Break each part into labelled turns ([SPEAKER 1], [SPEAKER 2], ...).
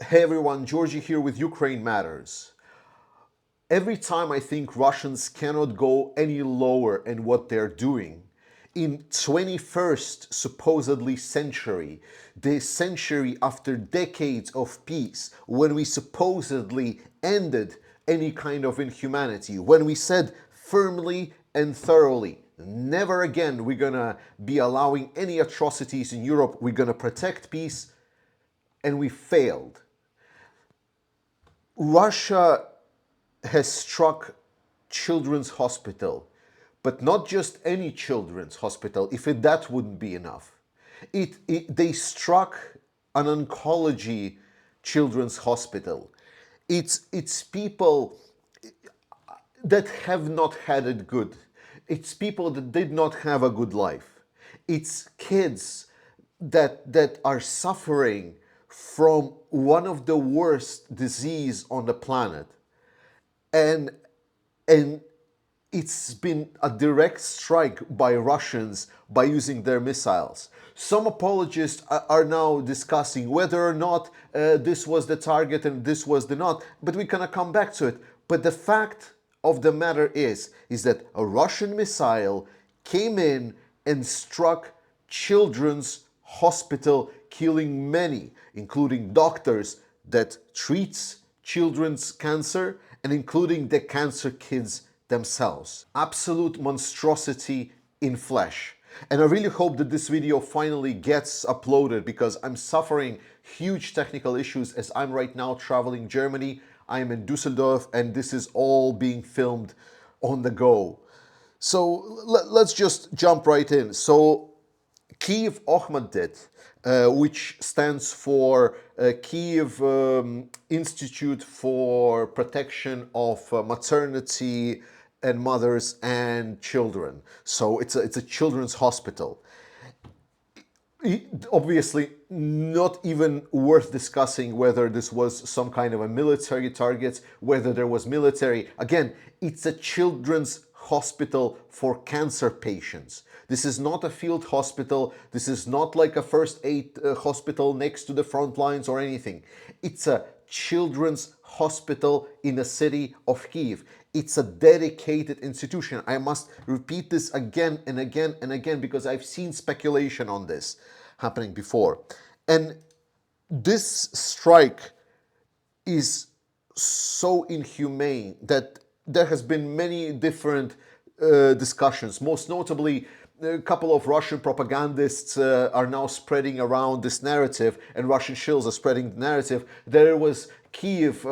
[SPEAKER 1] Hey everyone, Georgie here with Ukraine Matters. Every time I think Russians cannot go any lower in what they're doing, in 21st supposedly century, the century after decades of peace, when we supposedly ended any kind of inhumanity, when we said firmly and thoroughly, never again we're gonna be allowing any atrocities in Europe, we're gonna protect peace, and we failed. Russia has struck children's hospital, but not just any children's hospital, if that wouldn't be enough. They struck an oncology children's hospital. It's people that have not had it good. It's people that did not have a good life. It's kids that are suffering from one of the worst disease on the planet. And and it's been a direct strike by Russians by using their missiles. Some apologists are now discussing whether or not this was the target and this was the not, but we're gonna come back to it. But the fact of the matter is that a Russian missile came in and struck children's hospital, killing many, including doctors that treats children's cancer and including the cancer kids themselves. Absolute monstrosity in flesh. And I really hope that this video finally gets uploaded because I'm suffering huge technical issues as I'm right now traveling Germany. I'm in Düsseldorf and this is all being filmed on the go. So let's just jump right in. So Kyiv Ohmeddet, which stands for Kyiv Institute for Protection of Maternity and Mothers and Children. So it's a children's hospital. Obviously, not even worth discussing whether this was some kind of a military target, whether there was military. Again, it's a children's hospital for cancer patients. This is not a field hospital. This is not like a first aid hospital next to the front lines or anything. It's a children's hospital in the city of Kyiv. It's a dedicated institution. I must repeat this again and again and again because I've seen speculation on this happening before. And this strike is so inhumane that there has been many different discussions. Most notably, a couple of Russian propagandists are now spreading around this narrative, and Russian shills are spreading the narrative. There was Kyiv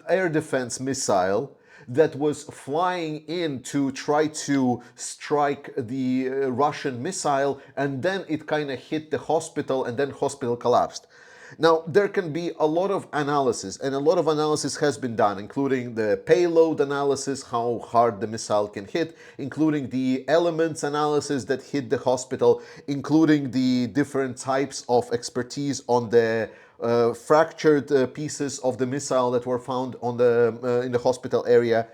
[SPEAKER 1] air defense missile that was flying in to try to strike the Russian missile, and then it kind of hit the hospital, and then hospital collapsed. Now, there can be a lot of analysis, and a lot of analysis has been done, including the payload analysis, how hard the missile can hit, including the elements analysis that hit the hospital, including the different types of expertise on the fractured pieces of the missile that were found on in the hospital area.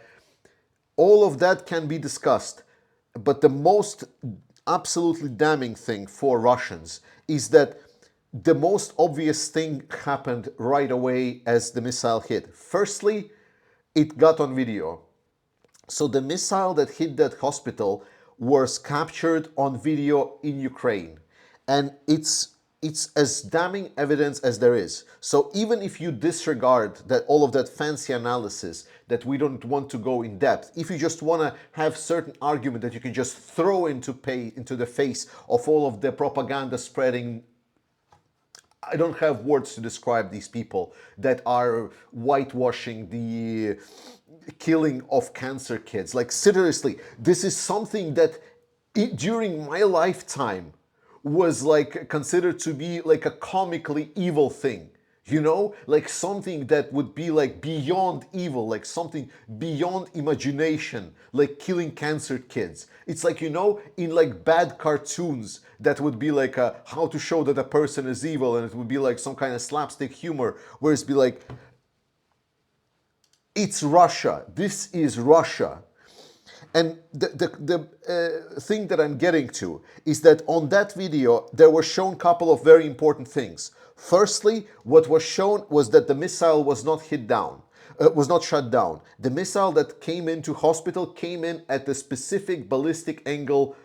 [SPEAKER 1] All of that can be discussed, but the most absolutely damning thing for Russians is that the most obvious thing happened right away as the missile hit. Firstly, it got on video. So the missile that hit that hospital was captured on video in Ukraine. And it's as damning evidence as there is. So even if you disregard that all of that fancy analysis that we don't want to go in depth, if you just want to have certain argument that you can just throw into the face of all of the propaganda spreading, I don't have words to describe these people that are whitewashing the killing of cancer kids. Like, seriously, this is something that during my lifetime was like considered to be like a comically evil thing. You know, like something that would be like beyond evil, like something beyond imagination, like killing cancer kids. It's like, you know, in like bad cartoons that would be like how to show that a person is evil, and it would be like some kind of slapstick humor, where it's be like, it's Russia. This is Russia. And the thing that I'm getting to is that on that video, there were shown a couple of very important things. Firstly, what was shown was that the missile was not hit down, was not shut down. The missile that came into hospital came in at the specific ballistic angle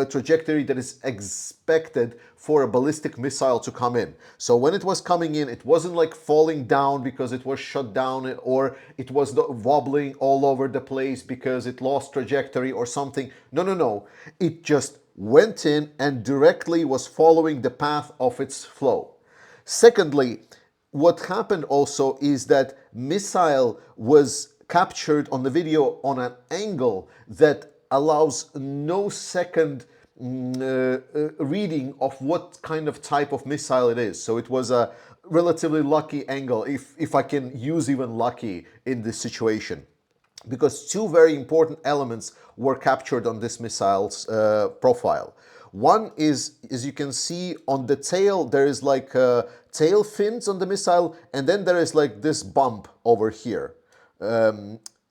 [SPEAKER 1] trajectory that is expected for a ballistic missile to come in. So when it was coming in, it wasn't like falling down because it was shut down, or it was wobbling all over the place because it lost trajectory or something. No, no, no. It just went in and directly was following the path of its flow. Secondly, what happened also is that missile was captured on the video on an angle that allows no second reading of what kind of type of missile it is. So it was a relatively lucky angle, if I can use even lucky in this situation, because two very important elements were captured on this missile's profile. One is, as you can see on the tail, there is like tail fins on the missile, and then there is like this bump over here.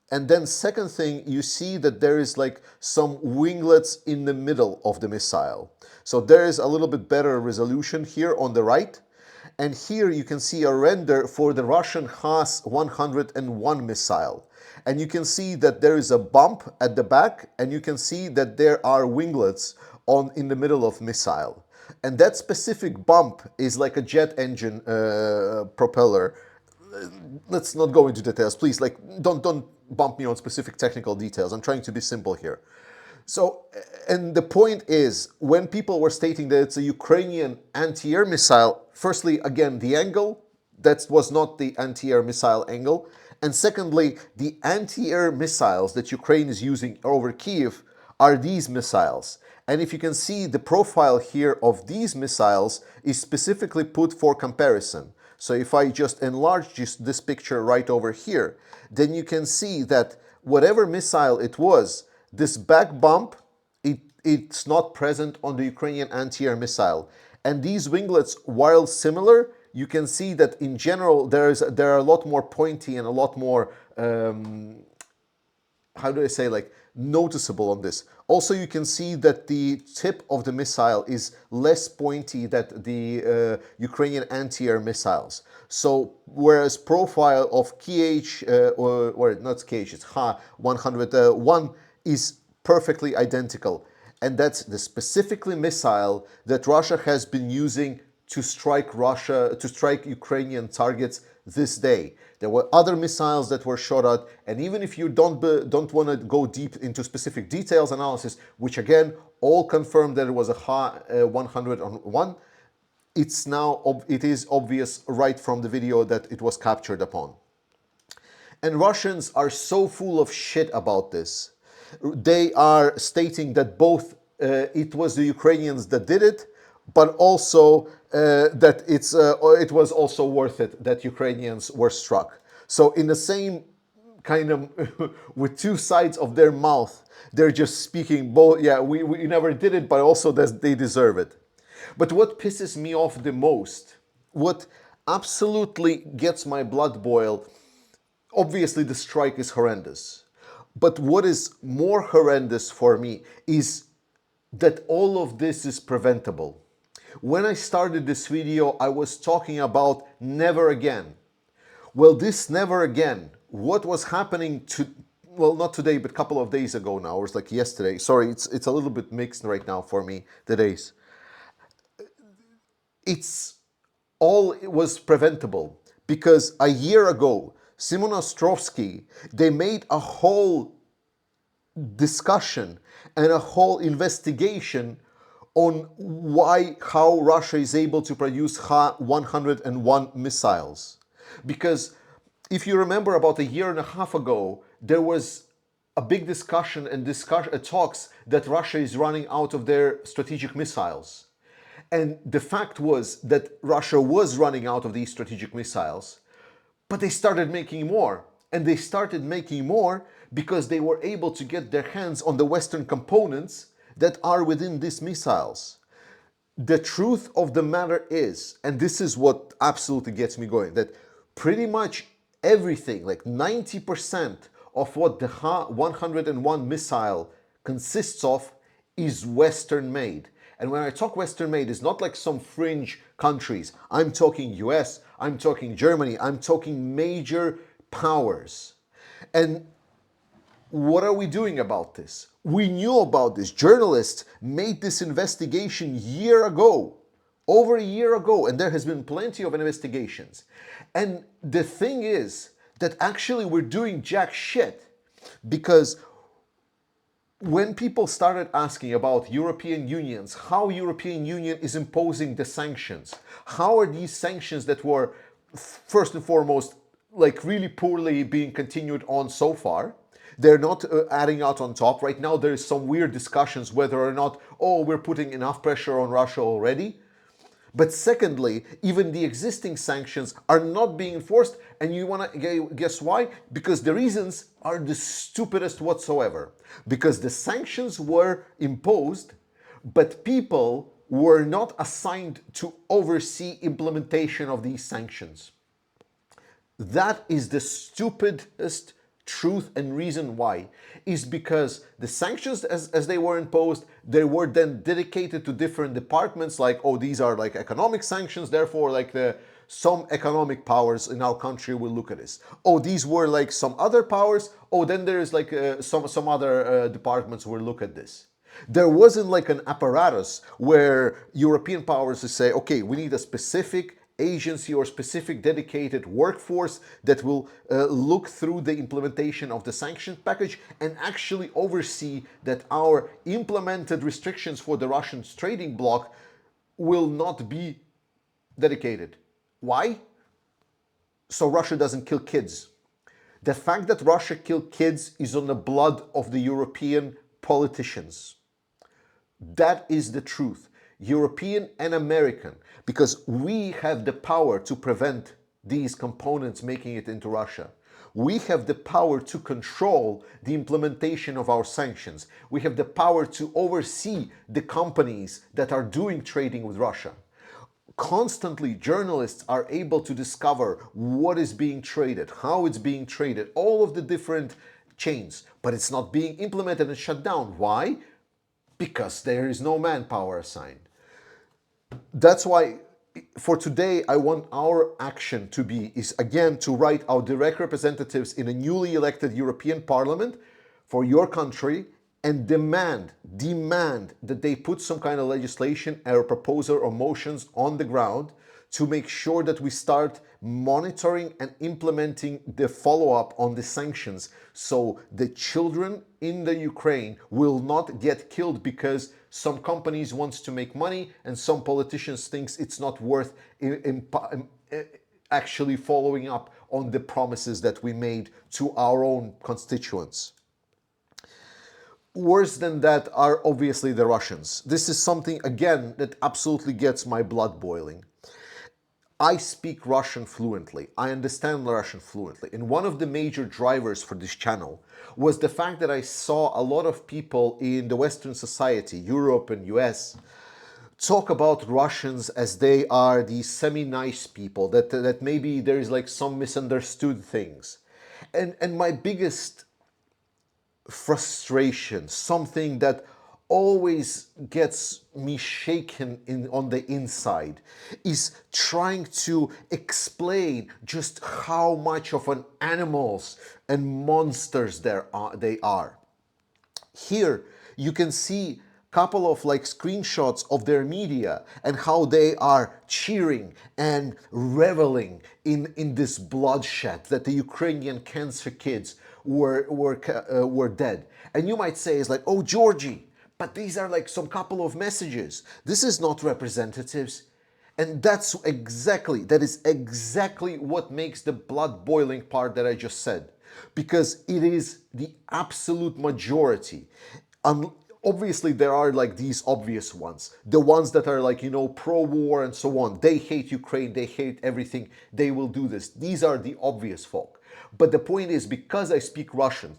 [SPEAKER 1] And then second thing, you see that there is like some winglets in the middle of the missile. So there is a little bit better resolution here on the right. And here you can see a render for the Russian Has-101 missile. And you can see that there is a bump at the back, and you can see that there are winglets in the middle of missile. And that specific bump is like a jet engine propeller. Let's not go into details, please. Like, don't bump me on specific technical details. I'm trying to be simple here. So, and the point is, when people were stating that it's a Ukrainian anti-air missile, firstly, again, the angle, that was not the anti-air missile angle. And secondly, the anti-air missiles that Ukraine is using over Kyiv are these missiles. And if you can see, the profile here of these missiles is specifically put for comparison. So if I just enlarge this picture right over here, then you can see that whatever missile it was, this back bump, it's not present on the Ukrainian anti-air missile. And these winglets, while similar, you can see that in general there are a lot more pointy and a lot more, how do I say, like noticeable on this. Also, you can see that the tip of the missile is less pointy than the Ukrainian anti-air missiles. So, whereas profile of KH, or not KH, it's Ha-101 is perfectly identical. And that's the specifically missile that Russia has been using to strike Ukrainian targets this day. There were other missiles that were shot at, and even if you don't want to go deep into specific details analysis, which again all confirm that it was a Ha-101, it is obvious right from the video that it was captured upon. And Russians are so full of shit about this. They are stating that both it was the Ukrainians that did it, but also that it was also worth it that Ukrainians were struck. So in the same kind of, with two sides of their mouth, they're just speaking both, yeah, we never did it, but also that they deserve it. But what pisses me off the most, what absolutely gets my blood boil, obviously the strike is horrendous. But what is more horrendous for me is that all of this is preventable. When I started this video, I was talking about never again. Well, this never again, what was happening well, not today, but a couple of days ago now, or it's like yesterday. Sorry, it's a little bit mixed right now for me, the days. It was preventable because a year ago, Simon Ostrovsky, they made a whole discussion and a whole investigation on how Russia is able to produce Ha-101 missiles. Because if you remember, about a year and a half ago, there was a big discussion and talks that Russia is running out of their strategic missiles. And the fact was that Russia was running out of these strategic missiles, but they started making more. And they started making more because they were able to get their hands on the Western components that are within these missiles. The truth of the matter is, and this is what absolutely gets me going, that pretty much everything, like 90% of what the Ha-101 missile consists of is Western made. And when I talk Western made, it's not like some fringe countries. I'm talking US, I'm talking Germany, I'm talking major powers. And what are we doing about this? We knew about this. Journalists made this investigation year ago, over a year ago, and there has been plenty of investigations. And the thing is that actually we're doing jack shit, because when people started asking about European unions, how European Union is imposing the sanctions, how are these sanctions that were first and foremost like really poorly being continued on so far, they're not adding out on top. Right now there is some weird discussions whether or not, oh, we're putting enough pressure on Russia already. But secondly, even the existing sanctions are not being enforced. And you want to guess why? Because the reasons are the stupidest whatsoever. Because the sanctions were imposed, but people were not assigned to oversee implementation of these sanctions. That is the stupidest truth, and reason why is because the sanctions as they were imposed, they were then dedicated to different departments, like, oh, these are like economic sanctions, therefore like some economic powers in our country will look at this. Oh, these were like some other powers, oh, then there is like some other departments will look at this. There wasn't like an apparatus where European powers to say, okay, we need a specific agency or specific dedicated workforce that will look through the implementation of the sanction package and actually oversee that our implemented restrictions for the Russian trading bloc will not be dedicated. Why? So Russia doesn't kill kids. The fact that Russia killed kids is on the blood of the European politicians. That is the truth. European and American, because we have the power to prevent these components making it into Russia. We have the power to control the implementation of our sanctions. We have the power to oversee the companies that are doing trading with Russia. Constantly, journalists are able to discover what is being traded, how it's being traded, all of the different chains, but it's not being implemented and shut down. Why? Because there is no manpower assigned. That's why for today I want our action to be is again to write our direct representatives in a newly elected European Parliament for your country and demand that they put some kind of legislation or proposal or motions on the ground to make sure that we start monitoring and implementing the follow-up on the sanctions, so the children in the Ukraine will not get killed because some companies wants to make money and some politicians thinks it's not worth actually following up on the promises that we made to our own constituents. Worse than that are obviously the Russians. This is something, again, that absolutely gets my blood boiling. I speak Russian fluently. I understand Russian fluently. And one of the major drivers for this channel was the fact that I saw a lot of people in the Western society, Europe and US, talk about Russians as they are these semi-nice people, that maybe there is like some misunderstood things. And my biggest frustration, something that always gets me shaken on the inside, is trying to explain just how much of an animals and monsters they are. Here you can see a couple of like screenshots of their media and how they are cheering and reveling in this bloodshed that the Ukrainian cancer kids were dead. And you might say it's like, oh, Georgie, but these are like some couple of messages. This is not representatives. And that is exactly what makes the blood boiling part that I just said. Because it is the absolute majority. Obviously, there are like these obvious ones. The ones that are like, pro-war and so on. They hate Ukraine, they hate everything, they will do this. These are the obvious folk. But the point is, because I speak Russian,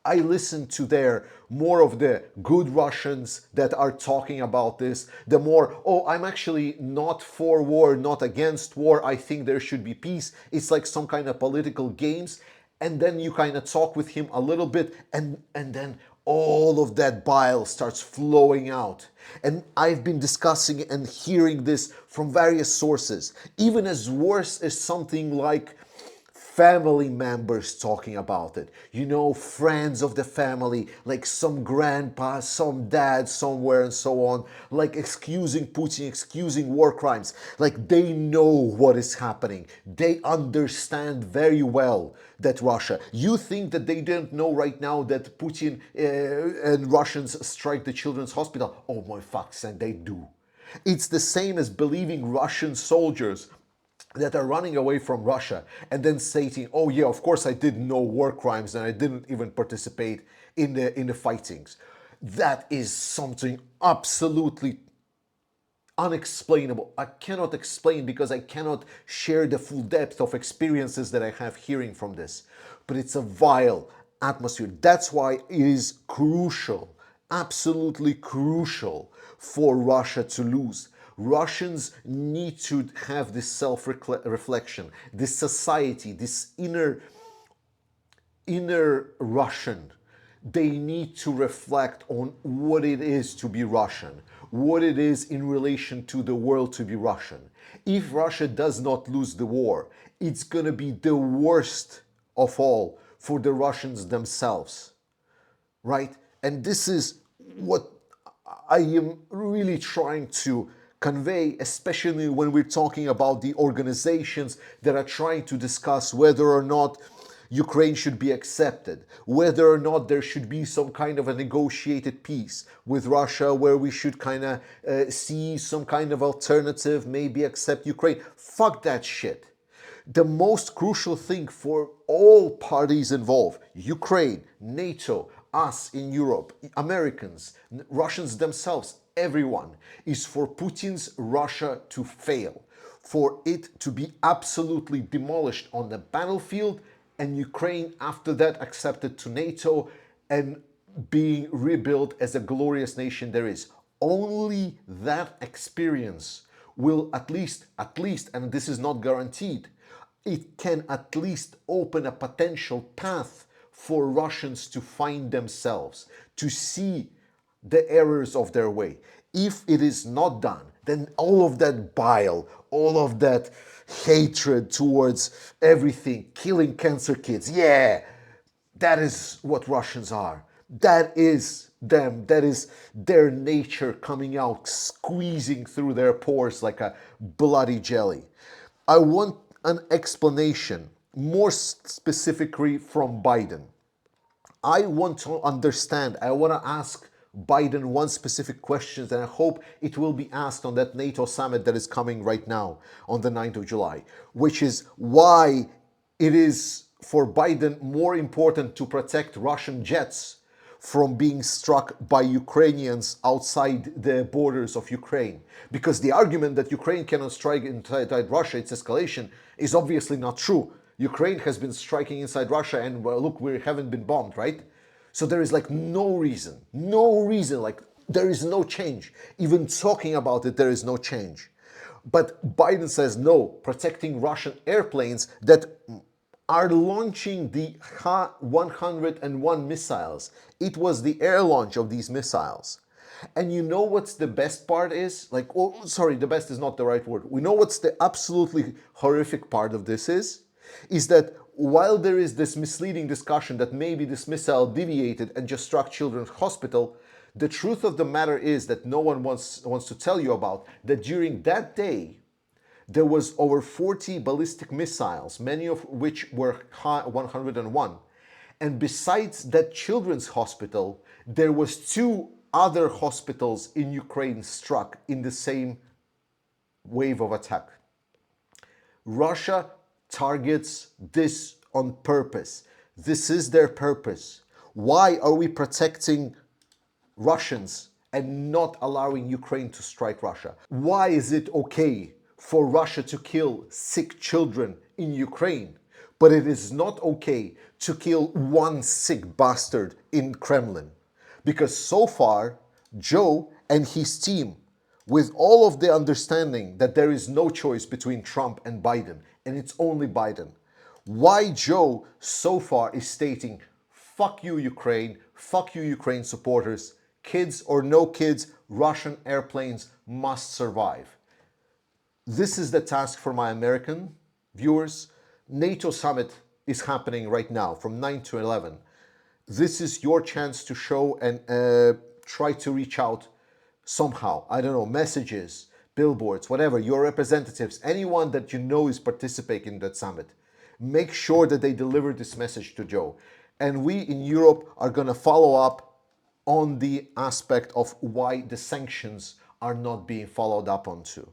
[SPEAKER 1] I listen to more of the good Russians that are talking about this, the more, oh, I'm actually not for war, not against war, I think there should be peace. It's like some kind of political games. And then you kind of talk with him a little bit, and then, all of that bile starts flowing out. And I've been discussing and hearing this from various sources, even as worse as something like family members talking about it. You know, friends of the family, like some grandpa, some dad somewhere and so on, like excusing Putin, excusing war crimes. Like they know what is happening. They understand very well that Russia. You think that they don't know right now that Putin and Russians strike the children's hospital? Oh my fuck's sake, they do. It's the same as believing Russian soldiers that are running away from Russia and then stating, "Oh yeah, of course I did no war crimes and I didn't even participate in the fightings." That is something absolutely unexplainable. I cannot explain because I cannot share the full depth of experiences that I have hearing from this. But it's a vile atmosphere. That's why it is crucial, absolutely crucial for Russia to lose. Russians need to have this self-reflection, this society, this inner Russian. They need to reflect on what it is to be Russian, what it is in relation to the world to be Russian. If Russia does not lose the war, it's gonna be the worst of all for the Russians themselves, right? And this is what I am really trying to convey, especially when we're talking about the organizations that are trying to discuss whether or not Ukraine should be accepted, whether or not there should be some kind of a negotiated peace with Russia where we should kind of see some kind of alternative, maybe accept Ukraine. Fuck that shit. The most crucial thing for all parties involved, Ukraine, NATO, us in Europe, Americans, Russians themselves, everyone, is for Putin's Russia to fail, for it to be absolutely demolished on the battlefield, and Ukraine after that accepted to NATO and being rebuilt as a glorious nation there is. Only that experience will at least, and this is not guaranteed, it can at least open a potential path for Russians to find themselves, to see the errors of their way. If it is not done, then all of that bile, all of that hatred towards everything, killing cancer kids, yeah, that is what Russians are. That is them. That is their nature coming out, squeezing through their pores like a bloody jelly. I want an explanation, more specifically from Biden. I want to understand, I want to ask Biden one specific question, and I hope it will be asked on that NATO summit that is coming right now on the 9th of July, which is why it is for Biden more important to protect Russian jets from being struck by Ukrainians outside the borders of Ukraine. Because the argument that Ukraine cannot strike inside Russia, its escalation, is obviously not true. Ukraine has been striking inside Russia and well, look, we haven't been bombed, right? So there is like no reason, like there is no change. Even talking about it, there is no change. But Biden says no, protecting Russian airplanes that are launching the Ha-101 missiles. It was the air launch of these missiles. And you know what's the best part is? Like, oh, sorry, the best is not the right word. We know what's the absolutely horrific part of this is that while there is this misleading discussion that maybe this missile deviated and just struck Children's Hospital, the truth of the matter is that no one wants to tell you about, that during that day, there was over 40 ballistic missiles, many of which were Ha-101. And besides that children's hospital, there was 2 other hospitals in Ukraine struck in the same wave of attack. Russia targets this on purpose. This is their purpose. Why are we protecting Russians and not allowing Ukraine to strike Russia? Why is it okay for Russia to kill sick children in Ukraine, but it is not okay to kill one sick bastard in Kremlin? Because so far, Joe and his team, with all of the understanding that there is no choice between Trump and Biden, and it's only Biden, why Joe so far is stating, fuck you, Ukraine. Fuck you, Ukraine supporters. Kids or no kids, Russian airplanes must survive. This is the task for my American viewers. NATO Summit is happening right now from 9 to 11. This is your chance to show and try to reach out somehow. I don't know, messages, billboards, whatever, your representatives, anyone that you know is participating in that summit. Make sure that they deliver this message to Joe. And we in Europe are going to follow up on the aspect of why the sanctions are not being followed up onto.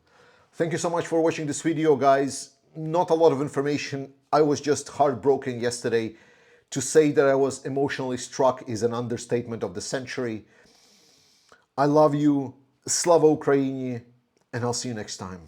[SPEAKER 1] Thank you so much for watching this video, guys. Not a lot of information. I was just heartbroken yesterday. To say that I was emotionally struck is an understatement of the century. I love you. Slava Ukraini, and I'll see you next time.